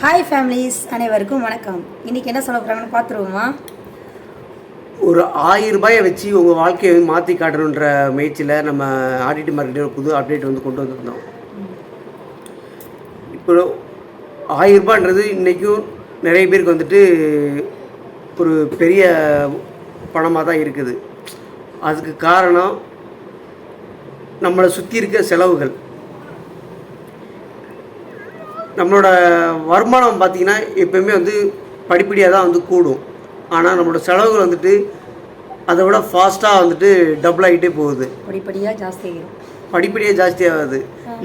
Hi families அனைவருக்கும் வணக்கம். இன்றைக்கி என்ன சொல்ல போகிறாங்கன்னு பார்த்துருவோமா? ஒரு 1000 ரூபாயை வச்சு உங்கள் வாழ்க்கையை மாற்றி காட்டணுன்ற முயற்சியில் நம்ம ஆடிட் மார்க்கெட்டில் ஒரு புது அப்டேட் கொண்டு வந்திருந்தோம். இப்போ 1000 ரூபான்றது இன்றைக்கும் நிறைய பேருக்கு ஒரு பெரிய பணமாக தான் இருக்குது. அதுக்கு காரணம் நம்மளை சுற்றி இருக்க செலவுகள். நம்மளோட வருமானம் பார்த்திங்கன்னா எப்போயுமே படிப்படியாக தான் கூடும். ஆனால் நம்மளோட செலவுகள் அதை விட ஃபாஸ்ட்டாக டபுள் ஆகிட்டே போகுது. படிப்படியாக ஜாஸ்தியாகாது,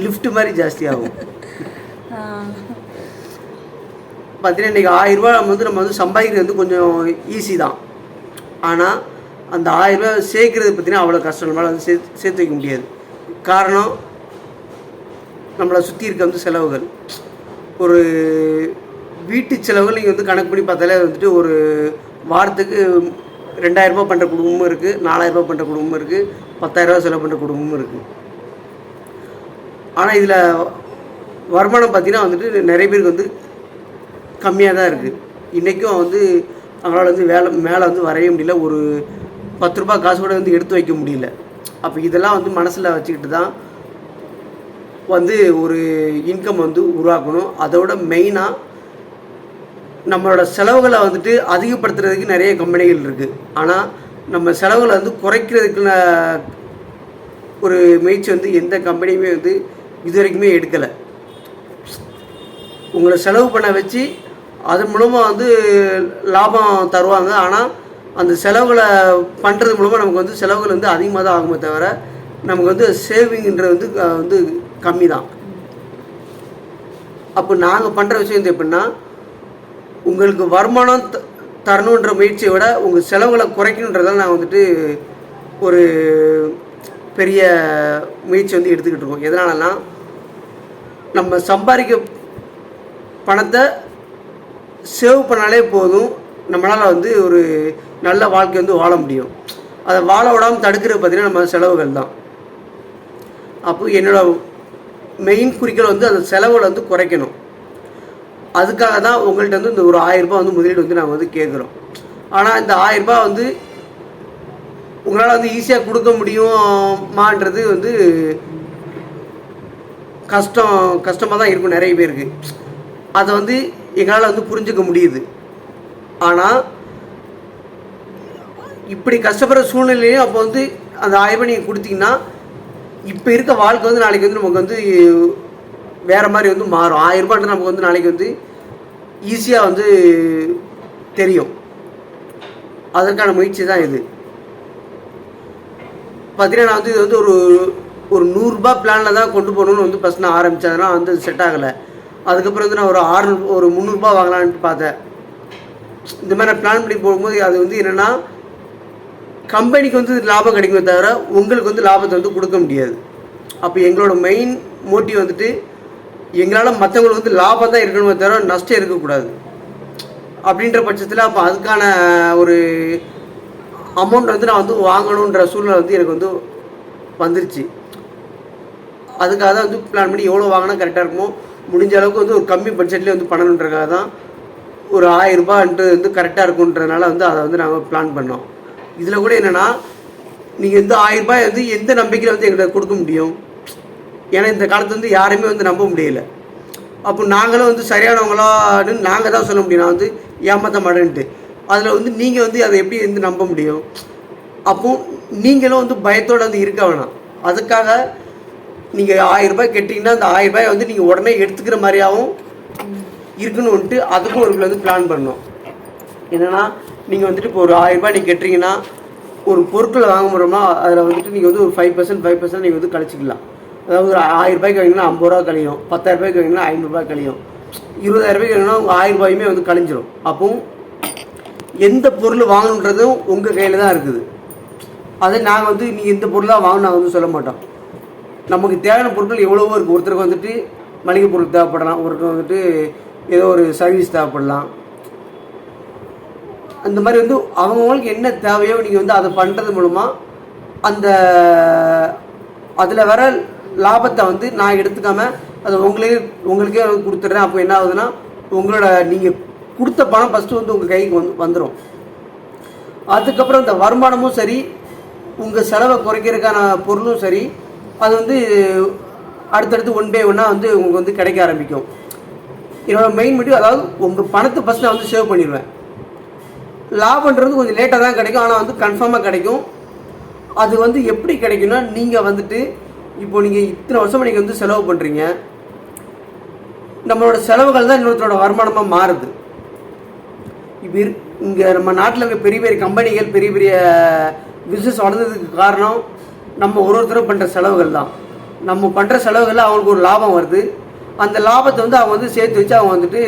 லிஃப்ட் மாதிரி ஜாஸ்தியாகும். பார்த்தீங்கன்னா இன்றைக்கி 1000 ரூபா நம்ம சம்பாதிக்கிறது கொஞ்சம் ஈஸி தான். ஆனால் அந்த 1000 ரூபா சேர்க்கறது பார்த்திங்கன்னா அவ்வளோ கஷ்டம். நம்மளால் சேர்த்து வைக்க முடியாது. காரணம் நம்மளை சுற்றி இருக்க செலவுகள். ஒரு வீட்டு செலவுகள் நீங்கள் கணக்கு பண்ணி பார்த்தாலே ஒரு வாரத்துக்கு 2000 ரூபா பண்ணுற குடும்பமும் இருக்குது, 4000 ரூபா பண்ணுற குடும்பமும் இருக்குது, 10,000 ரூபா செலவு பண்ணுற குடும்பமும் இருக்குது. ஆனால் இதில் வருமானம் பார்த்திங்கன்னா நிறைய பேருக்கு கம்மியாக தான் இருக்குது. இன்றைக்கும் அவங்களால மேலே வரவே முடியல. ஒரு 10 ரூபா காசு கூட எடுத்து வைக்க முடியல. அப்போ இதெல்லாம் மனசில் வச்சுக்கிட்டு தான் ஒரு இன்கம் உருவாக்கணும். அதோட மெயினாக நம்மளோட செலவுகளை அதிகப்படுத்துறதுக்கு நிறைய கம்பெனிகள் இருக்குது. ஆனால் நம்ம செலவுகளை குறைக்கிறதுக்குள்ள ஒரு முயற்சி எந்த கம்பெனியுமே இது வரைக்குமே எடுக்கலை. உங்களை செலவு பண்ண வச்சு அதன் மூலமாக லாபம் தருவாங்க. ஆனால் அந்த செலவுகளை பண்ணுறது மூலமாக நமக்கு செலவுகள் அதிகமாக தான் ஆகுமே தவிர நமக்கு சேவிங்கிறது கம்மி தான். அப்போ நாங்கள் பண்ணுற விஷயம் எப்படின்னா, உங்களுக்கு வருமானம் தரணுன்ற முயற்சியை விட உங்கள் செலவுகளை குறைக்கணுன்றதால் நான் ஒரு பெரிய முயற்சி எடுத்துக்கிட்டு இருக்கோம். எதனாலனா நம்ம சம்பாதிக்க பணத்தை சேவ் பண்ணாலே போதும், நம்மளால் ஒரு நல்ல வாழ்க்கை வாழ முடியும். அதை வாழ விடாமல் தடுக்கிறது பார்த்திங்கன்னா நம்ம செலவுகள் தான். அப்போ என்னோடய மெயின் குறிக்கோள் அந்த செலவுகளை குறைக்கணும். அதுக்காக தான் உங்கள்கிட்ட இந்த ஒரு 1000 ரூபா முதலீடு நாங்கள் கேட்குறோம். ஆனால் இந்த 1000 ரூபா உங்களால் ஈஸியாக கொடுக்க முடியுமான்றது கஷ்டமாக தான் இருக்கும் நிறைய பேருக்கு. அதை எங்களால் புரிஞ்சுக்க முடியுது. ஆனால் இப்படி கஷ்டப்படுற சூழ்நிலையும் அப்போ அந்த 1000 ரூபாய் நீங்கள் கொடுத்தீங்கன்னா இப்போ இருக்க வாழ்க்கை நாளைக்கு நமக்கு வேறு மாதிரி மாறும். 1000 ரூபாய்ன்றது நமக்கு நாளைக்கு ஈஸியாக தெரியும். அதற்கான முயற்சி தான் இது. பார்த்தீங்கன்னா நான் இது ஒரு 100 ரூபா பிளானில் தான் கொண்டு போகணுன்னு ஃபஸ்ட் நான் ஆரம்பித்ததுனா செட் ஆகலை. அதுக்கப்புறம் நான் ஒரு 300 ரூபா வாங்கலான்ட்டு பார்த்தேன். இந்த மாதிரி நான் பிளான் பண்ணி போகும்போது அது என்னென்னா, கம்பெனிக்கு லாபம் கிடைக்குமே தவிர உங்களுக்கு லாபத்தை கொடுக்க முடியாது. அப்போ எங்களோட மெயின் மோட்டிவ் எங்களால் மற்றவங்களுக்கு லாபம் தான் இருக்கணுமே தவிர நஷ்டம் இருக்கக்கூடாது. அப்படின்ற பட்சத்தில் அப்போ அதுக்கான ஒரு அமௌண்ட் நான் வாங்கணுன்ற சூழ்நிலை எனக்கு வந்துருச்சு. அதுக்காக தான் பிளான் பண்ணி எவ்வளோ வாங்கினா கரெக்டாக இருக்குமோ முடிஞ்ச அளவுக்கு ஒரு கம்மி பட்ஜெட்லேயே பண்ணணுன்றக்காக தான் ஒரு 1000 ரூபான்ட்டு கரெக்டாக இருக்குன்றதுனால அதை நாங்கள் பிளான் பண்ணோம். இதில் கூட என்னென்னா, நீங்கள் 1000 ரூபாய் எந்த நம்பிக்கையில் எங்களுக்கு கொடுக்க முடியும்? ஏன்னா இந்த காலத்து யாரையுமே நம்ப முடியல. அப்போ நாங்களும் சரியானவங்களான்னு நாங்கள் தான் சொல்ல முடியும். நான் ஏமாற்ற மாட்டேன்ட்டு அதில் நீங்கள் அதை எப்படி நம்ப முடியும்? அப்போ நீங்களும் பயத்தோடு இருக்க வேணாம். அதுக்காக நீங்கள் 1000 ரூபாய் கட்டிங்கன்னா அந்த 1000 ரூபாய் நீங்கள் உடனே எடுத்துக்கிற மாதிரியாகவும் இருக்கணும்ன்ட்டு அதுக்கும் ஒரு பிளான் பண்ணோம். என்னென்னா, நீங்கள் இப்போ ஒரு 1000 ரூபாய் நீங்கள் கட்டுறீங்கன்னா ஒரு பொருட்களை வாங்க முடியுமா, அதில் நீங்கள் ஒரு 5% நீங்கள் கழிச்சிக்கலாம். அதாவது ஒரு 1000 ரூபாய்க்கு வாங்கினா 50 ரூபா கழியும், 10,000 ரூபாய்க்கு வாங்கினா 500 ரூபாய் கழியும், 20,000 ரூபாய்க்கு வாங்கினா உங்கள் 1000 ரூபாயுமே கழிஞ்சிடும். அப்போ எந்த பொருள் வாங்கணுன்றதும் உங்கள் கையில் தான் இருக்குது. அதை நாங்கள் நீங்கள் இந்த பொருளாக வாங்கணும் நாங்கள் சொல்ல மாட்டோம். நமக்கு தேவையான பொருட்கள் எவ்வளவோ இருக்குது. ஒருத்தருக்கு மளிகை பொருள் தேவைப்படலாம், ஒருத்தருக்கு ஏதோ ஒரு சர்வீஸ் தேவைப்படலாம். அந்த மாதிரி அவங்கவுங்களுக்கு என்ன தேவையோ நீங்கள் அதை பண்ணுறது மூலமாக அந்த அதில் வர லாபத்தை நான் எடுத்துக்காமல் அதை உங்களுக்கே கொடுத்துட்றேன். அப்போ என்ன ஆகுதுன்னா உங்களோட நீங்கள் கொடுத்த பணம் ஃபஸ்ட்டு வந்து உங்கள் கைக்கு வந்துடும். அதுக்கப்புறம் இந்த வருமானமும் சரி, உங்கள் செலவை குறைக்கிறதுக்கான பொருளும் சரி, அது வந்து அடுத்தடுத்து ஒன் பை ஒன்னாக வந்து உங்களுக்கு வந்து கிடைக்க ஆரம்பிக்கும். என்னோட மெயின் மோட்டிவ், அதாவது உங்கள் பணத்தை ஃபஸ்ட் நான் வந்து சேவ் பண்ணிடுவேன். லாபன்றது கொஞ்சம் லேட்டாக தான் கிடைக்கும், ஆனால் வந்து கன்ஃபார்மாக கிடைக்கும். அது வந்து எப்படி கிடைக்கும்னா, நீங்கள் வந்துட்டு இப்போ நீங்கள் இத்தனை வருஷமாக நீங்கள் வந்து செலவு பண்ணுறீங்க, நம்மளோட செலவுகள் தான் இன்னொருத்தரோட வருமானமாக மாறுது. இப்போ இங்கே நம்ம நாட்டில் இருக்க பெரிய பெரிய கம்பெனிகள், பெரிய பெரிய பிஸ்னஸ் வளர்ந்ததுக்கு காரணம் நம்ம ஒருத்தரும் பண்ணுற செலவுகள் தான். நம்ம பண்ணுற செலவுகளில் அவங்களுக்கு ஒரு லாபம் வருது. அந்த லாபத்தை வந்து அவங்க வந்து சேர்த்து வச்சு அவங்க வந்துட்டு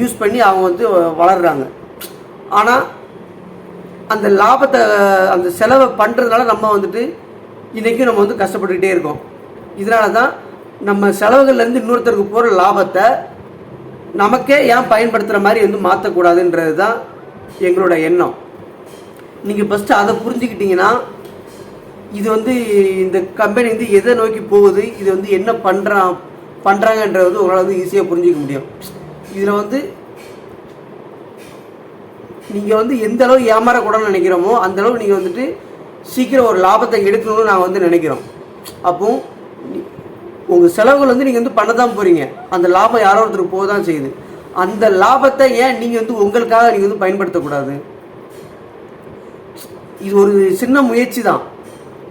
யூஸ் பண்ணி அவங்க வந்து வளர்கிறாங்க. ஆனால் அந்த லாபத்தை, அந்த செலவை பண்ணுறதுனால நம்ம வந்துட்டு இன்றைக்கும் நம்ம வந்து கஷ்டப்பட்டுக்கிட்டே இருக்கோம். இதனால தான் நம்ம செலவுகள்லேருந்து இன்னொருத்தருக்கு போகிற லாபத்தை நமக்கே ஏன் பயன்படுத்துகிற மாதிரி வந்து மாற்றக்கூடாதுன்றது தான் எங்களோட எண்ணம். நீங்கள் ஃபஸ்ட்டு அதை புரிஞ்சுக்கிட்டீங்கன்னா, இது வந்து இந்த கம்பெனி வந்து எதை நோக்கி போகுது, இது வந்து என்ன பண்ணுறாங்கன்றது வந்து உங்களால் வந்து ஈஸியாக புரிஞ்சிக்க முடியும். இதில் வந்து நீங்கள் வந்து எந்த அளவு ஏமாறக்கூடாதுன்னு நினைக்கிறோமோ அந்தளவு நீங்கள் வந்துட்டு சீக்கிரம் ஒரு லாபத்தை எடுக்கணும்னு நான் வந்து நினைக்கிறோம். அப்போ உங்கள் செலவுகள் வந்து நீங்கள் வந்து பண்ண தான் போகிறீங்க, அந்த லாபம் யாரோ ஒருத்தருக்கு போக தான் செய்யுது. அந்த லாபத்தை ஏன் நீங்கள் வந்து உங்களுக்காக நீங்கள் வந்து பயன்படுத்தக்கூடாது? இது ஒரு சின்ன முயற்சி தான்.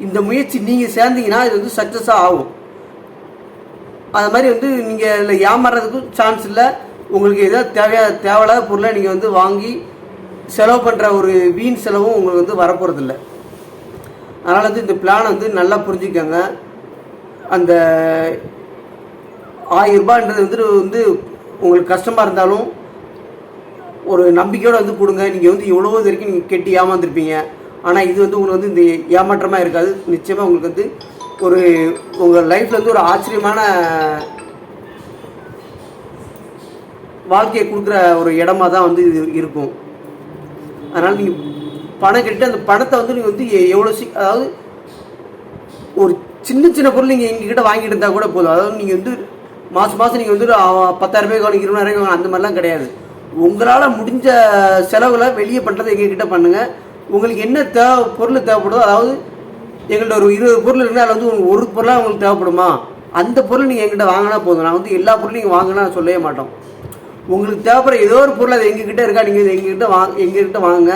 இந்த முயற்சி நீங்கள் சேர்ந்தீங்கன்னா இது வந்து சக்ஸஸாக ஆகும். அது மாதிரி வந்து நீங்கள் இதில் ஏமாறுறதுக்கும் சான்ஸ் இல்லை. உங்களுக்கு எதாவது தேவையில்லாத பொருளை நீங்கள் வந்து வாங்கி செலவு பண்ணுற ஒரு வீண் செலவும் உங்களுக்கு வந்து வரப்போகிறதில்ல. அதனால் வந்து இந்த பிளானை வந்து நல்லா புரிஞ்சுக்கோங்க. அந்த 1000 ரூபான்றது வந்து உங்களுக்கு கஷ்டமாக இருந்தாலும் ஒரு நம்பிக்கையோடு வந்து கொடுங்க. நீங்கள் வந்து எவ்வளவோ வரைக்கும் நீங்கள் கெட்டி ஏமாந்துருப்பீங்க, ஆனால் இது வந்து உங்களுக்கு வந்து இந்த ஏமாற்றமாக இருக்காது. நிச்சயமாக உங்களுக்கு வந்து ஒரு உங்கள் லைஃப்பில் வந்து ஒரு ஆச்சரியமான வாழ்க்கையை கொடுக்குற ஒரு இடமா தான் வந்து இது இருக்கும். அதனால் நீங்கள் பணம் கட்டிட்டு அந்த பணத்தை வந்து நீங்கள் வந்து எவ்வளோ அதாவது ஒரு சின்ன சின்ன பொருள் நீங்கள் எங்ககிட்ட வாங்கிட்டு இருந்தால் கூட போதும். அதாவது நீங்கள் வந்து மாதம் நீங்கள் வந்து 10,000 ரூபாய்க்கு வாங்க, 20,000 வாங்க, அந்த மாதிரிலாம் கிடையாது. உங்களால் முடிஞ்ச செலவில் வெளியே பண்ணுறதை எங்ககிட்ட பண்ணுங்கள். உங்களுக்கு என்ன பொருள் தேவைப்படுதோ, அதாவது எங்கள்கிட்ட ஒரு 20 பொருள் இருக்குன்னா அதில் வந்து ஒரு பொருளாக உங்களுக்கு தேவைப்படுமா, அந்த பொருள் நீங்கள் எங்கிட்ட வாங்கினா போதும். நான் வந்து எல்லா பொருளும் நீங்கள் வாங்கினா சொல்லவே மாட்டோம். உங்களுக்கு தேவைப்படுற ஏதோ ஒரு பொருள் அது எங்ககிட்ட இருக்கா, நீங்கள் எங்ககிட்ட வாங்க.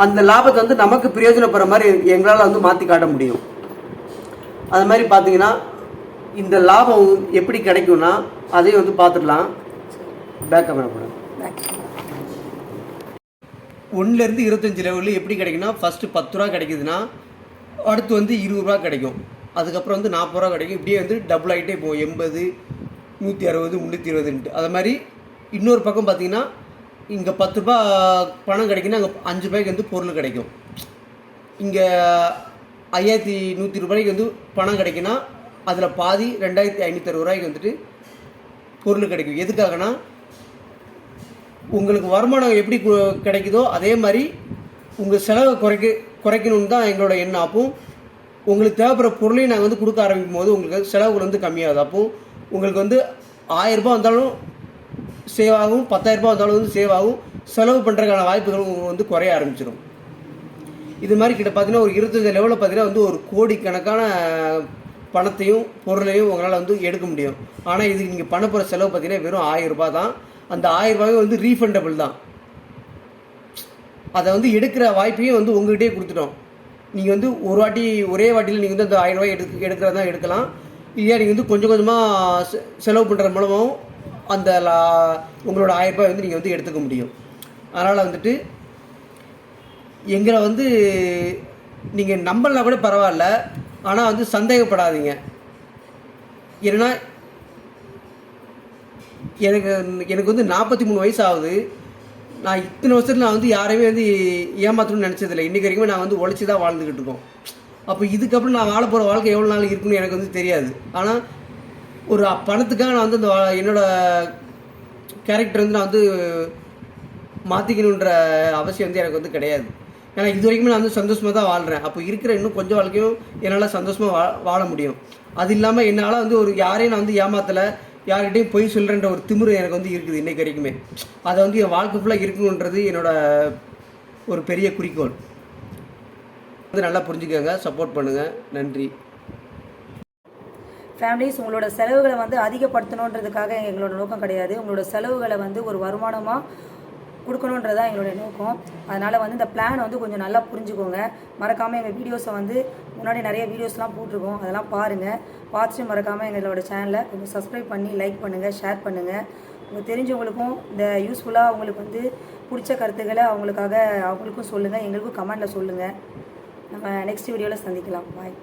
அந்த லாபத்தை வந்து நமக்கு பிரயோஜனப்படுற மாதிரி எங்களால் வந்து மாற்றி காட்ட முடியும். அது மாதிரி பார்த்தீங்கன்னா இந்த லாபம் எப்படி கிடைக்கும்னா அதையும் வந்து பார்த்துடலாம். பேக் கேமரா போட 1லேருந்து 25 லெவலில் எப்படி கிடைக்குன்னா, ஃபஸ்ட்டு 10 ரூபா கிடைக்குதுன்னா அடுத்து வந்து 20 ரூபா கிடைக்கும், அதுக்கப்புறம் வந்து 40 ரூபா கிடைக்கும். இப்படியே வந்து டபுள் ஆகிட்டே போகும். 80, 160, 320. அது மாதிரி இன்னொரு பக்கம் பார்த்தீங்கன்னா, இங்கே 10 ரூபா பணம் கிடைக்குன்னா அங்கே 5 ரூபாய்க்கு வந்து பொருள் கிடைக்கும். இங்கே 5120 ரூபாய்க்கு வந்து பணம் கிடைக்குன்னா அதில் பாதி 2560 ரூபாய்க்கு வந்துட்டு பொருள் கிடைக்கும். எதுக்காகனா, உங்களுக்கு வருமானம் எப்படி கிடைக்குதோ அதே மாதிரி உங்கள் செலவை குறைக்கணும்னு தான் எங்களோட எண்ணம். அப்போ உங்களுக்கு தேவைப்படுற பொருளையும் நாங்கள் வந்து கொடுக்க ஆரம்பிக்கும் போது உங்களுக்கு செலவுகள் வந்து கம்மியாகுது. அப்போது உங்களுக்கு வந்து 1000 ரூபா வந்தாலும் சேவ் ஆகும், 10,000 ரூபா வந்தாலும் வந்து சேவ் ஆகும். செலவு பண்ணுறதுக்கான வாய்ப்புகள் வந்து குறைய ஆரம்பிச்சிடும். இது மாதிரி கிட்ட பார்த்தீங்கன்னா ஒரு 25 லெவலில் பார்த்தீங்கன்னா வந்து ஒரு கோடிக்கணக்கான பணத்தையும் பொருளையும் உங்களால் வந்து எடுக்க முடியும். ஆனால் இதுக்கு நீங்கள் பண்ண போகிற செலவு பார்த்தீங்கன்னா வெறும் 1000 ரூபா தான். அந்த 1000 ரூபாயும் வந்து ரீஃபண்டபிள் தான். அதை வந்து எடுக்கிற வாய்ப்பையும் வந்து உங்கள்கிட்டயே கொடுத்துட்டோம். நீங்கள் வந்து ஒரே வாட்டியில் நீங்கள் வந்து அந்த 1000 ரூபாய் எடுக்கிறதா எடுக்கலாம். இல்லையா நீங்கள் வந்து கொஞ்சம் கொஞ்சமாக செலவு பண்ணுற மூலமாகவும் அந்த உங்களோட 1000 ரூபாய் வந்து நீங்கள் வந்து எடுத்துக்க முடியும். அதனால் வந்துட்டு எங்களை வந்து நீங்கள் நம்பலனா கூட பரவாயில்ல, ஆனால் வந்து சந்தேகப்படாதீங்க. ஏன்னா எனக்கு வந்து 43 வயசு ஆகுது. நான் இத்தனை வருஷத்தில் நான் வந்து யாரையுமே வந்து ஏமாற்றணும்னு நினச்சதில்லை. இன்றைக்கு வரைக்கும் நான் வந்து உழைச்சி தான் வாழ்ந்துக்கிட்டு இருக்கோம். அப்போ இதுக்கப்புறம் நான் வாழ போகிற வாழ்க்கை எவ்வளோ நாள் இருக்குன்னு எனக்கு வந்து தெரியாது. ஆனால் ஒரு பணத்துக்காக நான் வந்து என்னோடய கேரக்டர் வந்து நான் வந்து மாற்றிக்கணுன்ற அவசியம் வந்து எனக்கு வந்து கிடையாது. ஏன்னா இது வரைக்குமே நான் வந்து சந்தோஷமாக தான் வாழ்கிறேன். அப்போ இருக்கிற இன்னும் கொஞ்சம் வாழ்க்கையும் என்னால் சந்தோஷமாக வாழ முடியும். அது இல்லாமல் என்னால் வந்து யாரையும் நான் வந்து ஏமாற்றலை, யார்கிட்டையும் பொய் சொல்கிறன்ற ஒரு திமிரு எனக்கு வந்து இருக்குது இன்றைக்கு வரைக்குமே. அதை வந்து என் வாழ்க்கை ஃபுல்லாக இருக்கணுன்றது என்னோட ஒரு பெரிய குறிக்கோள். வந்து நல்லா புரிஞ்சுக்கோங்க, சப்போர்ட் பண்ணுங்கள். நன்றி. ஃபேமிலிஸ், உங்களோட செலவுகளை வந்து அதிகப்படுத்தணுன்றதுக்காக எங்களோட நோக்கம் கிடையாது. உங்களோட செலவுகளை வந்து ஒரு வருமானமாக கொடுக்கணுன்றது தான் எங்களுடைய நோக்கம். அதனால் வந்து இந்த பிளான் வந்து கொஞ்சம் நல்லா புரிஞ்சுக்கோங்க. மறக்காமல் எங்கள் வீடியோஸை வந்து முன்னாடி நிறைய வீடியோஸ்லாம் போட்டிருக்கோம், அதெல்லாம் பாருங்கள். பார்த்துட்டு மறக்காமல் எங்களோட சேனலை கொஞ்சம் சப்ஸ்கிரைப் பண்ணி லைக் பண்ணுங்கள், ஷேர் பண்ணுங்கள். உங்களுக்கு தெரிஞ்சவங்களுக்கும் இந்த யூஸ்ஃபுல்லாக அவங்களுக்கு வந்து பிடிச்ச கருத்துக்களை அவங்களுக்கும் சொல்லுங்கள், எங்களுக்கும் கமெண்டில் சொல்லுங்கள். நம்ம நெக்ஸ்ட் வீடியோவில் சந்திக்கலாம். பாய்.